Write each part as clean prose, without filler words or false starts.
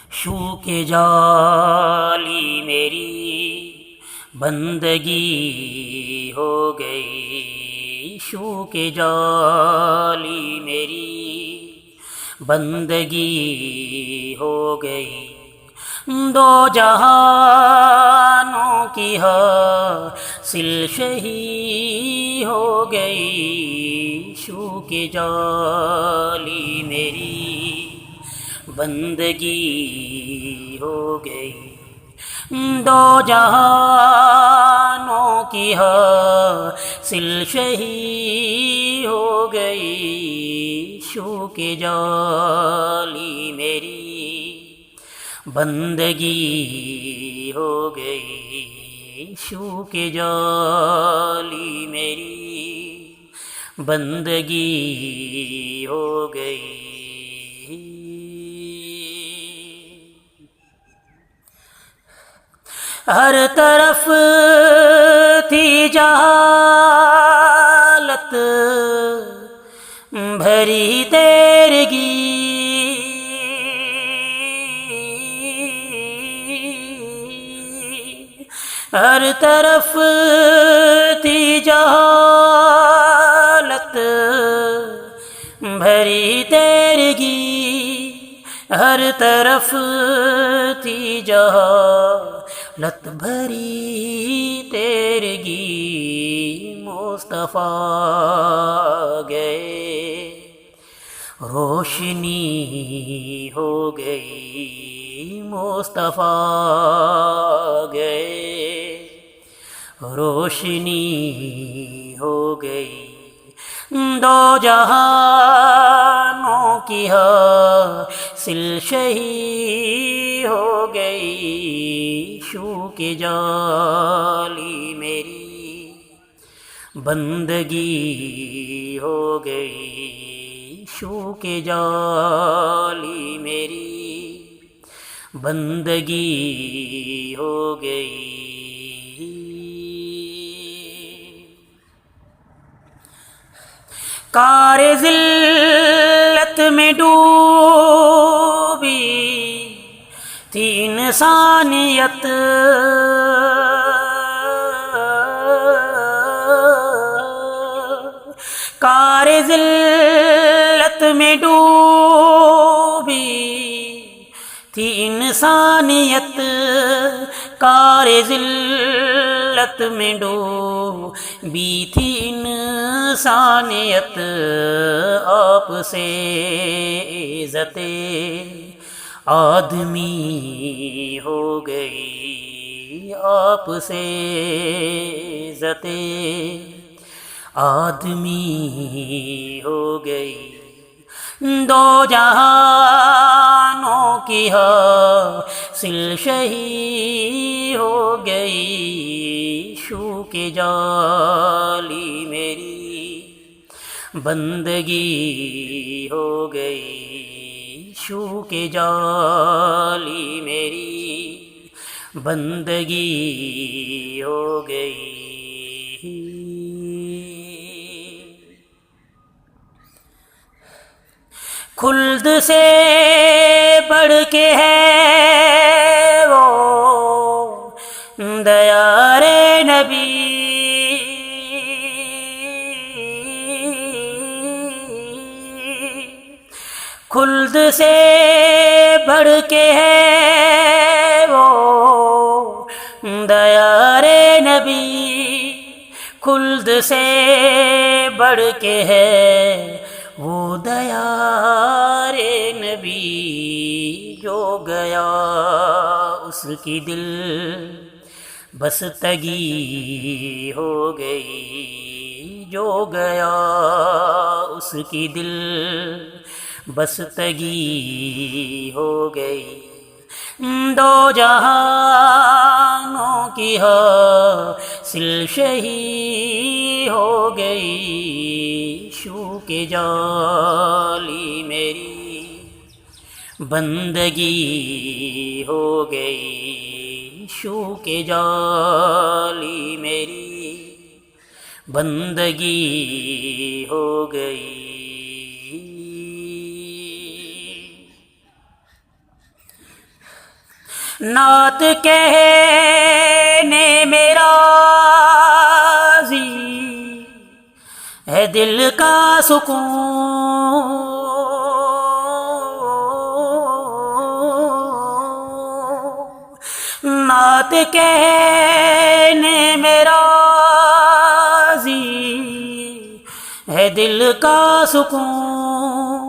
شو کے جالی میری بندگی ہو گئی، شو کے جالی میری بندگی ہو گئی، دو جہانوں کی حاصل شہی ہو گئی، شو کے جالی میری بندگی ہو گئی، دو جہانوں کی حاصل شہی ہو گئی، شو کے جالی میری بندگی ہو گئی، شو کے جالی میری بندگی ہو گئی۔ ہر طرف تھی جہالت بھری تیرگی، ہر طرف تھی جہالت بھری تیرگی، ہر طرف تھی جہالت بھری تیرگی، مصطفیٰ گئے روشنی ہو گئی، مصطفیٰ گئے روشنی ہو گئی، دو جہانوں کی حاصل شہی ہو گئی، شو کے جالی میری بندگی ہو گئی، شو کے جالی میری بندگی ہو گئی۔ کار ذلت میں ڈوبی تھی انسانیت، کار ذلت میں ڈوبی تھی انسانیت، کار ذلت میں ڈوبی تھی انسانیت، آپ سے عزت آدمی ہو گئی، آپ سے عزت آدمی ہو گئی، دو جہانوں کی حاصل شہی ہو گئی، شو کے جالی میری بندگی ہو گئی، شو کے جالی میری بندگی ہو گئی۔ خلد سے بڑھ کے ہے وہ دیار نبی، خلد سے بڑھ کے ہے وہ دیار نبی، خلد سے بڑھ کے ہے وہ دیار نبی، جو گیا اس کی دل بستگی ہو گئی، جو گیا اس کی دل بستگی ہو گئی، دو جہانوں کی حاصل شہی ہو گئی، شو کے جالی میری بندگی ہو گئی، شو کے جالی میری بندگی ہو گئی۔ نعت کہنے میں راضی ہے دل کا سکون، نعت کہنے میں راضی ہے دل کا سکون،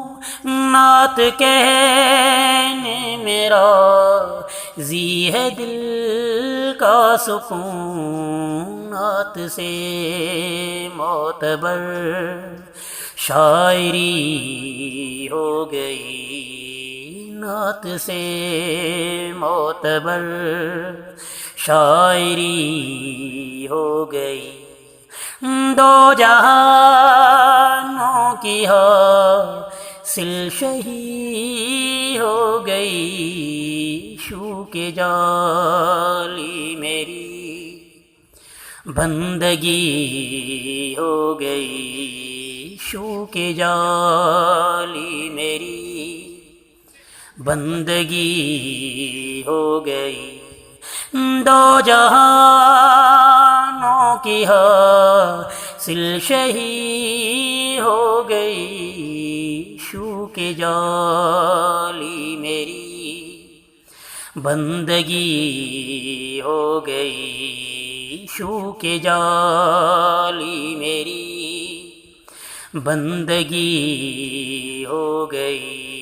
نعت کہنے میں راضی ہے دل کا سکون، نعت سے معتبر شاعری ہو گئی، نعت سے معتبر شاعری ہو گئی، دو جہانوں کی حاصل شہی ہو گئی، شوق جالی میری بندگی ہو گئی، شوق جالی میری بندگی ہو گئی، دو جہانوں کی حاصل شہی ہو گئی، شوق جالی میری بندگی ہو گئی، شوق جالی میری بندگی ہو گئی۔